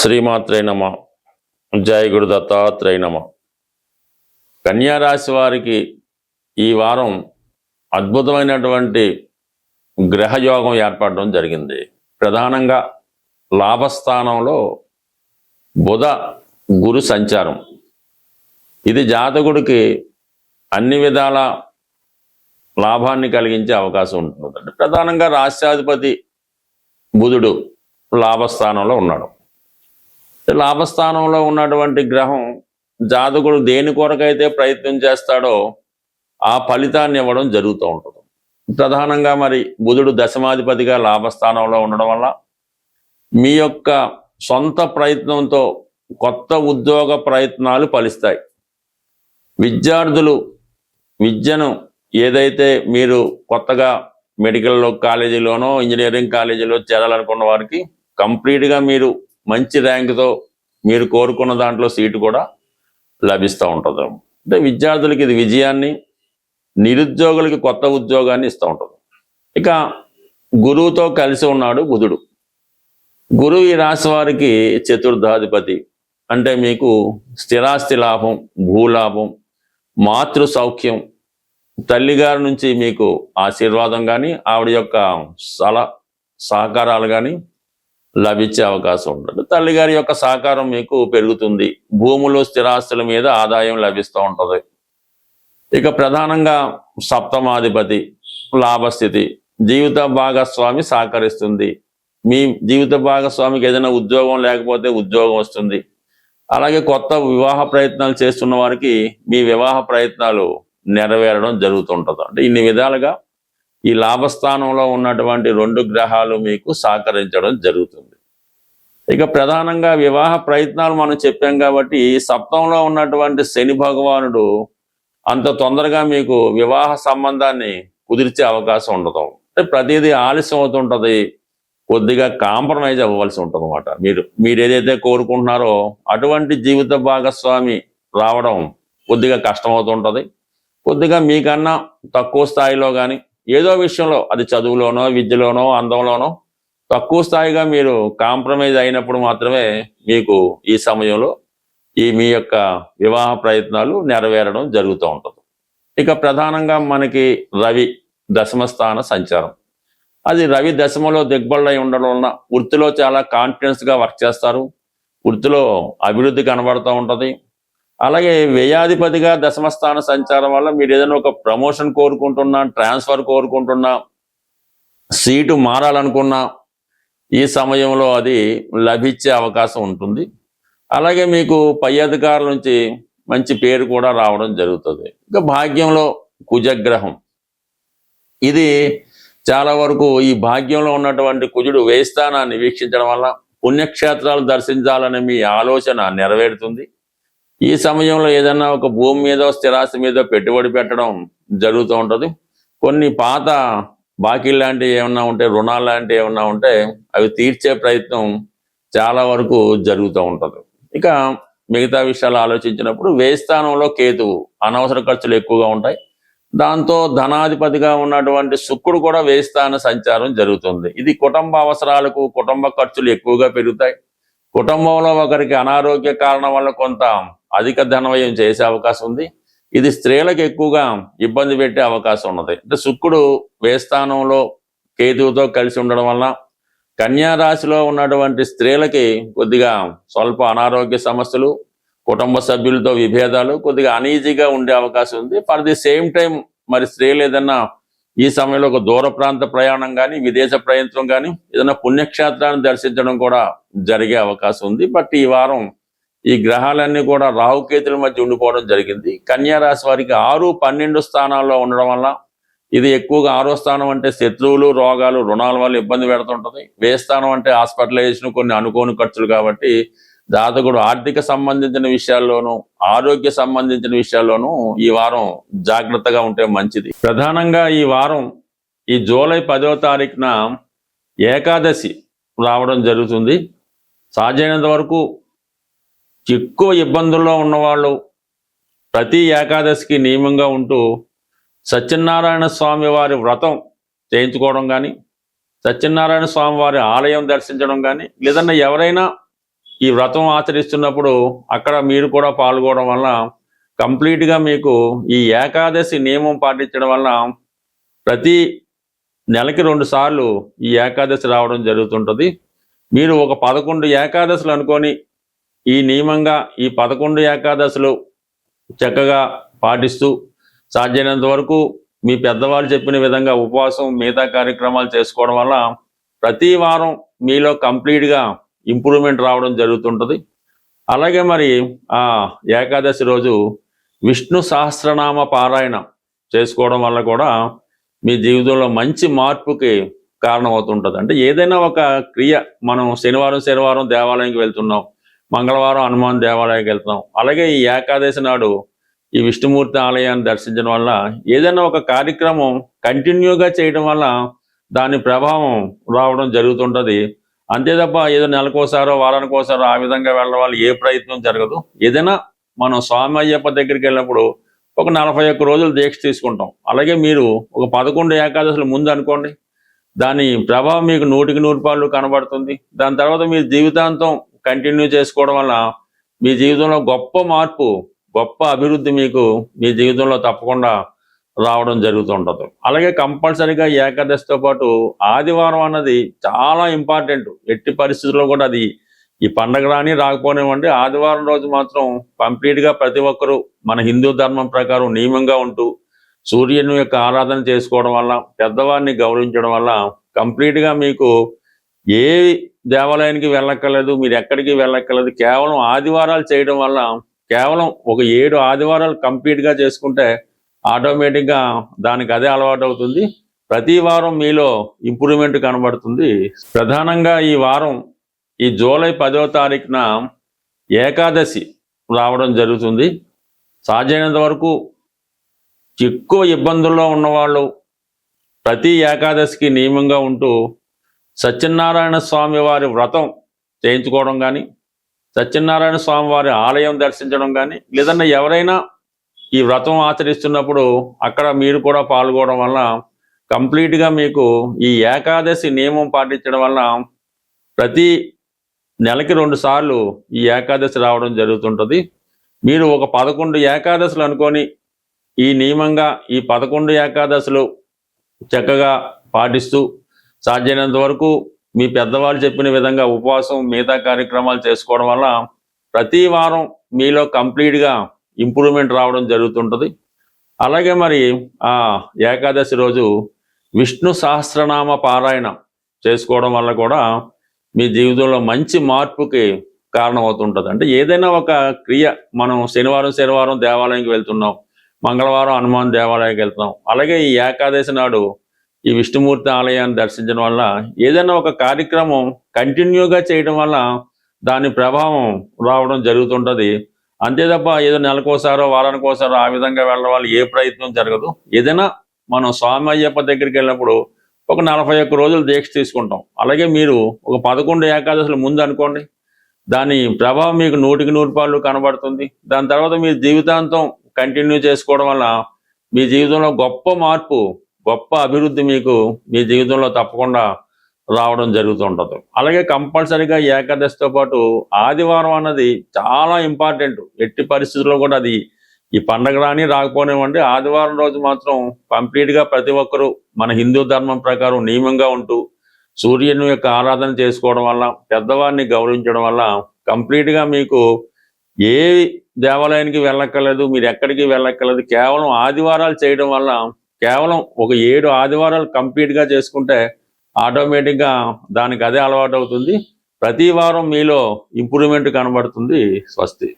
శ్రీమాత్రే నమ. జయ గురు దత్తాత్రేయ నమ. కన్యా రాశి వారికి ఈ వారం అద్భుతమైనటువంటి గ్రహయోగం ఏర్పడడం జరిగింది. ప్రధానంగా లాభస్థానంలో బుధ గురు సంచారం. ఇది జాతకుడికి అన్ని విధాల లాభాన్ని కలిగించే అవకాశం ఉంటుంది. ప్రధానంగా రాష్ట్రాధిపతి బుధుడు లాభస్థానంలో ఉన్నాడు. లాభస్థానంలో ఉన్నటువంటి గ్రహం జాతకుడు దేని కొరకైతే ప్రయత్నం చేస్తాడో ఆ ఫలితాన్ని ఇవ్వడం జరుగుతూ ఉంటుంది. ప్రధానంగా మరి బుధుడు దశమాధిపతిగా లాభస్థానంలో ఉండడం వల్ల మీ యొక్క సొంత ప్రయత్నంతో కొత్త ఉద్యోగ ప్రయత్నాలు ఫలిస్తాయి. విద్యార్థులు విద్యను ఏదైతే మీరు కొత్తగా మెడికల్ కాలేజీలోనో ఇంజనీరింగ్ కాలేజీలో చేరాలనుకున్న వారికి కంప్లీట్గా మీరు మంచి ర్యాంకుతో మీరు కోరుకున్న దాంట్లో సీటు కూడా లభిస్తూ ఉంటుంది. అంటే విద్యార్థులకి ఇది విజయాన్ని, నిరుద్యోగులకి కొత్త ఉద్యోగాన్ని ఇస్తూ ఉంటుంది. ఇక గురువుతో కలిసి ఉన్నాడు బుధుడు. గురువు ఈ రాశి వారికి చతుర్థాధిపతి. అంటే మీకు స్థిరాస్తి లాభం, భూలాభం, మాతృ సౌఖ్యం, తల్లిగారి నుంచి మీకు ఆశీర్వాదం కానీ ఆవిడ యొక్క సహకారాలు కానీ లభించే అవకాశం ఉంటుంది. తల్లిగారి యొక్క సహకారం మీకు పెరుగుతుంది. భూములు స్థిరాస్తుల మీద ఆదాయం లభిస్తూ ఉంటుంది. ఇక ప్రధానంగా సప్తమాధిపతి లాభస్థితి, జీవిత భాగస్వామి సహకరిస్తుంది. మీ జీవిత భాగస్వామికి ఏదైనా ఉద్యోగం లేకపోతే ఉద్యోగం వస్తుంది. అలాగే కొత్త వివాహ ప్రయత్నాలు చేస్తున్న వారికి మీ వివాహ ప్రయత్నాలు నెరవేరడం జరుగుతుంటుంది. అంటే ఇన్ని విధాలుగా ఈ లాభస్థానంలో ఉన్నటువంటి రెండు గ్రహాలు మీకు సహకరించడం జరుగుతుంది. ఇక ప్రధానంగా వివాహ ప్రయత్నాలు మనం చెప్పాం కాబట్టి సప్తంలో ఉన్నటువంటి శని భగవానుడు అంత తొందరగా మీకు వివాహ సంబంధాన్ని కుదిర్చే అవకాశం ఉండదు. అంటే ప్రతిదీ ఆలస్యం అవుతుంటుంది. కొద్దిగా కాంప్రమైజ్ అవ్వవలసి ఉంటుంది అన్నమాట. మీరు ఏదైతే కోరుకుంటున్నారో అటువంటి జీవిత భాగస్వామి రావడం కొద్దిగా కష్టమవుతుంటుంది. కొద్దిగా మీకన్నా తక్కువ స్థాయిలో కానీ ఏదో విషయంలో, అది చదువులోనో విద్యలోనో అందంలోనో తక్కువ స్థాయిగా మీరు కాంప్రమైజ్ అయినప్పుడు మాత్రమే మీకు ఈ సమయంలో మీ యొక్క వివాహ ప్రయత్నాలు నెరవేరడం జరుగుతూ ఉంటుంది. ఇక ప్రధానంగా మనకి రవి దశమస్థాన సంచారం. అది రవి దశమలో దిగ్బళ్ళై ఉండడం వలన వృత్తిలో చాలా కాన్ఫిడెన్స్గా వర్క్ చేస్తారు. వృత్తిలో అభివృద్ధి కనబడుతూ ఉంటుంది. అలాగే వ్యయాధిపతిగా దశమస్థాన సంచారం వల్ల మీరు ఏదైనా ఒక ప్రమోషన్ కోరుకుంటున్నా, ట్రాన్స్ఫర్ కోరుకుంటున్నా, సీటు మారాలనుకున్నా ఈ సమయంలో అది లభించే అవకాశం ఉంటుంది. అలాగే మీకు పై అధికారుల నుంచి మంచి పేరు కూడా రావడం జరుగుతుంది. ఇక భాగ్యంలో కుజగ్రహం. ఇది చాలా వరకు ఈ భాగ్యంలో ఉన్నటువంటి కుజుడు వ్యయస్థానాన్ని వీక్షించడం వల్ల పుణ్యక్షేత్రాలు దర్శించాలనే మీ ఆలోచన నెరవేరుతుంది. ఈ సమయంలో ఏదైనా ఒక భూమి మీద స్థిరాస్తి మీద పెట్టుబడి పెట్టడం జరుగుతూ ఉంటుంది. కొన్ని పాత బాకీలు లాంటివి ఏమన్నా ఉంటే, రుణాలు లాంటివి ఏమన్నా ఉంటే అవి తీర్చే ప్రయత్నం చాలా వరకు జరుగుతూ ఉంటుంది. ఇక మిగతా విషయాలు ఆలోచించినప్పుడు వ్యయస్థానంలో కేతువు, అనవసర ఖర్చులు ఎక్కువగా ఉంటాయి. దాంతో ధనాధిపతిగా ఉన్నటువంటి శుక్రుడు కూడా వ్యయస్థాన సంచారం జరుగుతుంది. ఇది కుటుంబ అవసరాలకు, కుటుంబ ఖర్చులు ఎక్కువగా పెరుగుతాయి. కుటుంబంలో ఒకరికి అనారోగ్య కారణం వల్ల కొంత అధిక ధనవ్యయం చేసే అవకాశం ఉంది. ఇది స్త్రీలకు ఎక్కువగా ఇబ్బంది పెట్టే అవకాశం ఉన్నది. అంటే శుక్రుడు వ్యయస్థానంలో కేతువుతో కలిసి ఉండడం వల్ల కన్యా రాశిలో ఉన్నటువంటి స్త్రీలకి కొద్దిగా స్వల్ప అనారోగ్య సమస్యలు, కుటుంబ సభ్యులతో విభేదాలు, కొద్దిగా అనీజీగా ఉండే అవకాశం ఉంది. ఫర్ ది సేమ్ టైం మరి స్త్రీలు ఏదన్నా ఈ సమయంలో ఒక దూర ప్రాంత ప్రయాణం కానీ, విదేశ ప్రయత్నం కానీ, ఏదైనా పుణ్యక్షేత్రాన్ని దర్శించడం కూడా జరిగే అవకాశం ఉంది. బట్ ఈ వారం ఈ గ్రహాలన్నీ కూడా రాహుకేతుల మధ్య ఉండిపోవడం జరిగింది. కన్యా రాశి వారికి 6, 12 స్థానాల్లో ఉండడం వల్ల ఇది ఎక్కువగా 6వ స్థానం అంటే శత్రువులు, రోగాలు, రుణాల వల్ల ఇబ్బంది పెడుతుంటుంది. వ్యయస్థానం అంటే హాస్పిటలైజేషన్, కొన్ని అనుకోని ఖర్చులు. కాబట్టి జాతకుడు ఆర్థిక సంబంధించిన విషయాల్లోనూ, ఆరోగ్య సంబంధించిన విషయాల్లోనూ ఈ వారం జాగ్రత్తగా ఉంటే మంచిది. ప్రధానంగా ఈ వారం ఈ జూలై 10వ తారీఖున ఏకాదశి రావడం జరుగుతుంది. సాధ్యమైనంత వరకు ఎక్కువ ఇబ్బందుల్లో ఉన్నవాళ్ళు ప్రతి ఏకాదశికి నియమంగా ఉంటూ సత్యనారాయణ స్వామి వారి వ్రతం చేయించుకోవడం కానీ, సత్యనారాయణ స్వామి వారి ఆలయం దర్శించడం కానీ, లేదన్నా ఎవరైనా ఈ వ్రతం ఆచరిస్తున్నప్పుడు అక్కడ మీరు కూడా పాల్గొనడం వల్ల కంప్లీట్గా మీకు ఈ ఏకాదశి నియమం పాటించడం వల్ల ప్రతి నెలకి 2 సార్లు ఈ ఏకాదశి రావడం జరుగుతుంటుంది. మీరు ఒక 11 ఏకాదశులు అనుకొని ఈ నియమంగా ఈ 11 ఏకాదశులు చక్కగా పాటిస్తూ సాధ్యమైనంత వరకు మీ పెద్దవాళ్ళు చెప్పిన విధంగా ఉపవాసం మిగతా కార్యక్రమాలు చేసుకోవడం వల్ల ప్రతి వారం మీలో కంప్లీట్గా ఇంప్రూవ్మెంట్ రావడం జరుగుతుంటుంది. అలాగే మరి ఆ ఏకాదశి రోజు విష్ణు సహస్రనామ పారాయణ చేసుకోవడం వల్ల కూడా మీ జీవితంలో మంచి మార్పుకి కారణమవుతుంటుంది. అంటే ఏదైనా ఒక క్రియ, మనం శనివారం దేవాలయానికి వెళ్తున్నాం, మంగళవారం హనుమాన్ దేవాలయానికి వెళ్తున్నాం, అలాగే ఈ ఏకాదశి నాడు ఈ విష్ణుమూర్తి ఆలయాన్ని దర్శించడం వల్ల ఏదైనా ఒక కార్యక్రమం కంటిన్యూగా చేయడం వల్ల దాని ప్రభావం రావడం జరుగుతుంటుంది. అంతే తప్ప ఏదో నెలకోసారో వారానికోసారో ఆ విధంగా వెళ్ళడం వల్ల ఏ ప్రయత్నం జరగదు. ఏదైనా మనం స్వామి అయ్యప్ప దగ్గరికి వెళ్ళినప్పుడు ఒక 41 రోజులు దీక్ష తీసుకుంటాం. అలాగే మీరు ఒక 11 ఏకాదశులు ముందు అనుకోండి, దాని ప్రభావం మీకు 100% కనబడుతుంది. దాని తర్వాత మీరు జీవితాంతం కంటిన్యూ చేసుకోవడం వల్ల మీ జీవితంలో గొప్ప మార్పు, గొప్ప అభివృద్ధి మీకు మీ జీవితంలో తప్పకుండా రావడం జరుగుతుంటుంది. అలాగే కంపల్సరీగా ఏకాదశితో పాటు ఆదివారం అన్నది చాలా ఇంపార్టెంట్. ఎట్టి పరిస్థితుల్లో కూడా అది ఈ పండగ రాని రాకపోనివ్వండి, ఆదివారం రోజు మాత్రం కంప్లీట్గా ప్రతి ఒక్కరూ మన హిందూ ధర్మం ప్రకారం నియమంగా ఉంటూ సూర్యుని యొక్క ఆరాధన చేసుకోవడం వల్ల, పెద్దవారిని గౌరవించడం వల్ల కంప్లీట్గా మీకు ఏ దేవాలయానికి వెళ్ళక్కర్లేదు, మీరు ఎక్కడికి వెళ్ళక్కర్లేదు. కేవలం ఆదివారాలు చేయడం వల్ల, కేవలం ఒక 7 ఆదివారాలు కంప్లీట్గా చేసుకుంటే ఆటోమేటిక్గా దానికి అదే అలవాటు అవుతుంది. ప్రతి వారం మీలో ఇంప్రూవ్మెంట్ కనబడుతుంది. ప్రధానంగా ఈ వారం ఈ జూలై 10వ తారీఖున ఏకాదశి రావడం జరుగుతుంది. సాధ్యమైనంత వరకు ఎక్కువ ఇబ్బందుల్లో ఉన్నవాళ్ళు ప్రతి ఏకాదశికి నియమంగా ఉంటూ సత్యనారాయణ స్వామి వారి వ్రతం చేయించుకోవడం కానీ, సత్యనారాయణ స్వామి వారి ఆలయం దర్శించడం కానీ, లేదన్నా ఎవరైనా ఈ వ్రతం ఆచరిస్తున్నప్పుడు అక్కడ మీరు కూడా పాల్గొనడం వల్ల కంప్లీట్గా మీకు ఈ ఏకాదశి నియమం పాటించడం వల్ల ప్రతి నెలకి 2 సార్లు ఈ ఏకాదశి రావడం జరుగుతుంటుంది. మీరు ఒక 11 ఏకాదశులు అనుకొని ఈ నియమంగా ఈ 11 ఏకాదశులు చక్కగా పాటిస్తూ సాధ్యమైనంత వరకు మీ పెద్దవాళ్ళు చెప్పిన విధంగా ఉపవాసం మిగతా కార్యక్రమాలు చేసుకోవడం వల్ల ప్రతి వారం మీలో కంప్లీట్గా ఇంప్రూవ్మెంట్ రావడం జరుగుతుంటుంది. అలాగే మరి ఆ ఏకాదశి రోజు విష్ణు సహస్రనామ పారాయణ చేసుకోవడం వల్ల కూడా మీ జీవితంలో మంచి మార్పుకి కారణమవుతుంటుంది. అంటే ఏదైనా ఒక క్రియ, మనం శనివారం దేవాలయానికి వెళ్తున్నాం, మంగళవారం హనుమాన్ దేవాలయానికి వెళ్తున్నాం, అలాగే ఈ ఏకాదశి నాడు ఈ విష్ణుమూర్తి ఆలయాన్ని దర్శించడం వల్ల ఏదైనా ఒక కార్యక్రమం కంటిన్యూగా చేయడం వల్ల దాని ప్రభావం రావడం జరుగుతుంటుంది. అంతే తప్ప ఏదో నెలకోసారో వారానికోసారో ఆ విధంగా వెళ్ళడం వల్ల ఏ ప్రయత్నం జరగదు. ఏదైనా మనం స్వామి అయ్యప్ప దగ్గరికి వెళ్ళినప్పుడు ఒక 41 రోజులు దీక్ష తీసుకుంటాం. అలాగే మీరు ఒక 11 ఏకాదశులు ముందు అనుకోండి, దాని ప్రభావం మీకు 100% కనబడుతుంది. దాని తర్వాత మీరు జీవితాంతం కంటిన్యూ చేసుకోవడం వల్ల మీ జీవితంలో గొప్ప మార్పు, గొప్ప అభివృద్ధి మీకు మీ జీవితంలో తప్పకుండా రావడం జరుగుతుంటుంది. అలాగే కంపల్సరీగా ఏకాదశితో పాటు ఆదివారం అన్నది చాలా ఇంపార్టెంట్. ఎట్టి పరిస్థితుల్లో కూడా అది ఈ పండగ రాని రాకపోనివ్వండి, ఆదివారం రోజు మాత్రం కంప్లీట్గా ప్రతి ఒక్కరూ మన హిందూ ధర్మం ప్రకారం నియమంగా ఉంటూ సూర్యుని యొక్క ఆరాధన చేసుకోవడం వల్ల, పెద్దవారిని గౌరవించడం వల్ల కంప్లీట్గా మీకు ఏ దేవాలయానికి వెళ్ళక్కర్లేదు, మీరు ఎక్కడికి వెళ్ళక్కర్లేదు. కేవలం ఆదివారాలు చేయడం వల్ల, కేవలం ఒక 7 ఆదివారాలు కంప్లీట్గా చేసుకుంటే ఆటోమేటిక్గా దానికి అదే అలవాటు అవుతుంది. ప్రతి వారం మీలో ఇంప్రూవ్మెంట్ కనబడుతుంది. స్వస్తి.